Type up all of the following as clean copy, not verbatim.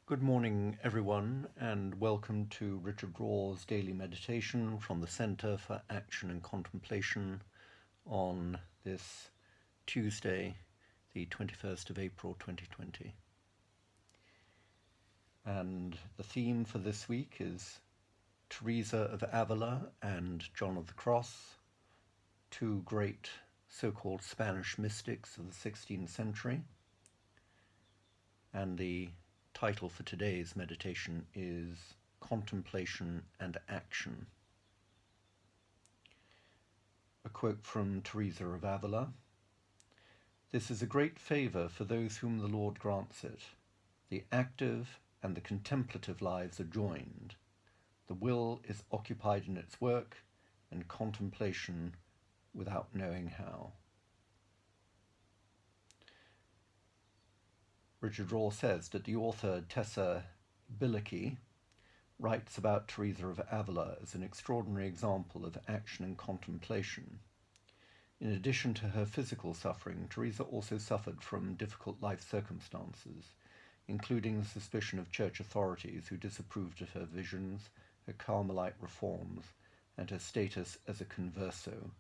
Good morning, everyone, and welcome to Richard Raw's Daily Meditation from the Centre for Action and Contemplation on this Tuesday, the 21st of April 2020. And the theme for this week is Teresa of Avila and John of the Cross, two great so-called Spanish mystics of the 16th century. And the title for today's meditation is Contemplation and Action. A quote from Teresa of Avila: "This is a great favour for those whom the Lord grants it. The active and the contemplative lives are joined. The will is occupied in its work, and contemplation without knowing how." Richard Raw says that the author Tessa Bilicki writes about Teresa of Avila as an extraordinary example of action and contemplation. In addition to her physical suffering, Teresa also suffered from difficult life circumstances, including the suspicion of church authorities who disapproved of her visions, her Carmelite reforms, and her status as a converso,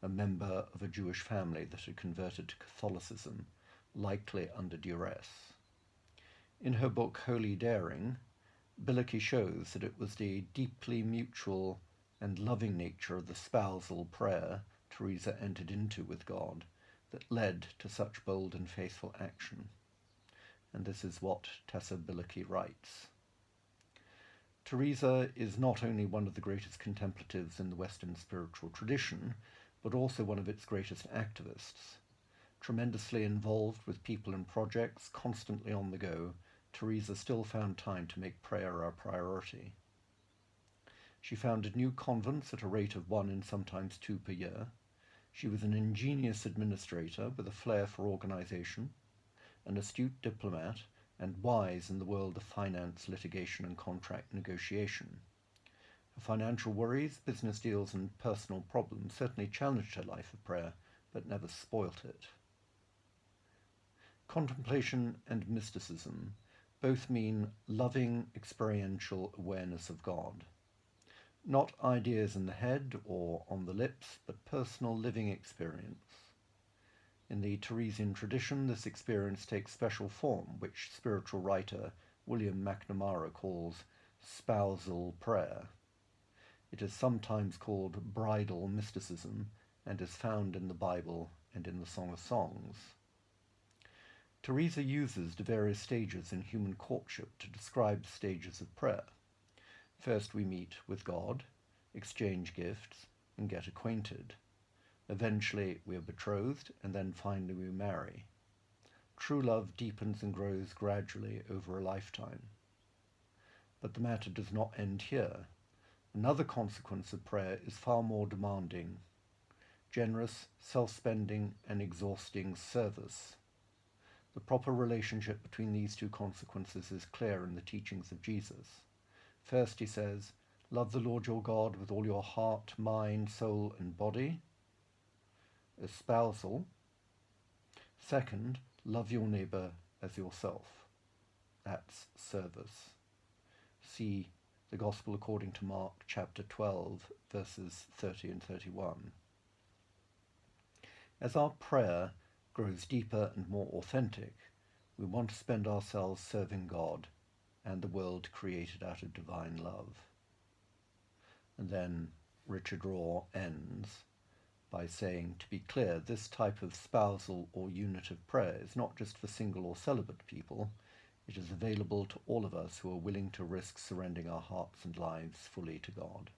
a member of a Jewish family that had converted to Catholicism, likely under duress. In her book Holy Daring, Bilicki shows that it was the deeply mutual and loving nature of the spousal prayer Teresa entered into with God that led to such bold and faithful action. And this is what Tessa Bilicki writes. Teresa is not only one of the greatest contemplatives in the Western spiritual tradition, but also one of its greatest activists. Tremendously involved with people and projects, constantly on the go, Teresa still found time to make prayer a priority. She founded new convents at a rate of 1 and sometimes 2 per year. She was an ingenious administrator with a flair for organization, an astute diplomat, and wise in the world of finance, litigation, and contract negotiation. Her financial worries, business deals, and personal problems certainly challenged her life of prayer, but never spoilt it. Contemplation and mysticism both mean loving experiential awareness of God. Not ideas in the head or on the lips, but personal living experience. In the Teresian tradition, this experience takes special form, which spiritual writer William McNamara calls spousal prayer. It is sometimes called bridal mysticism and is found in the Bible and in the Song of Songs. Teresa uses the various stages in human courtship to describe stages of prayer. First we meet with God, exchange gifts, and get acquainted. Eventually we are betrothed, and then finally we marry. True love deepens and grows gradually over a lifetime. But the matter does not end here. Another consequence of prayer is far more demanding: generous, self-spending, and exhausting service. The proper relationship between these two consequences is clear in the teachings of Jesus. First, he says, love the Lord your God with all your heart, mind, soul, and body, espousal. Second, love your neighbour as yourself. That's service. See the Gospel according to Mark, chapter 12, verses 30 and 31. As our prayer grows deeper and more authentic, we want to spend ourselves serving God and the world created out of divine love. And then Richard Raw ends by saying, to be clear, this type of spousal or unitive prayer is not just for single or celibate people. It is available to all of us who are willing to risk surrendering our hearts and lives fully to God.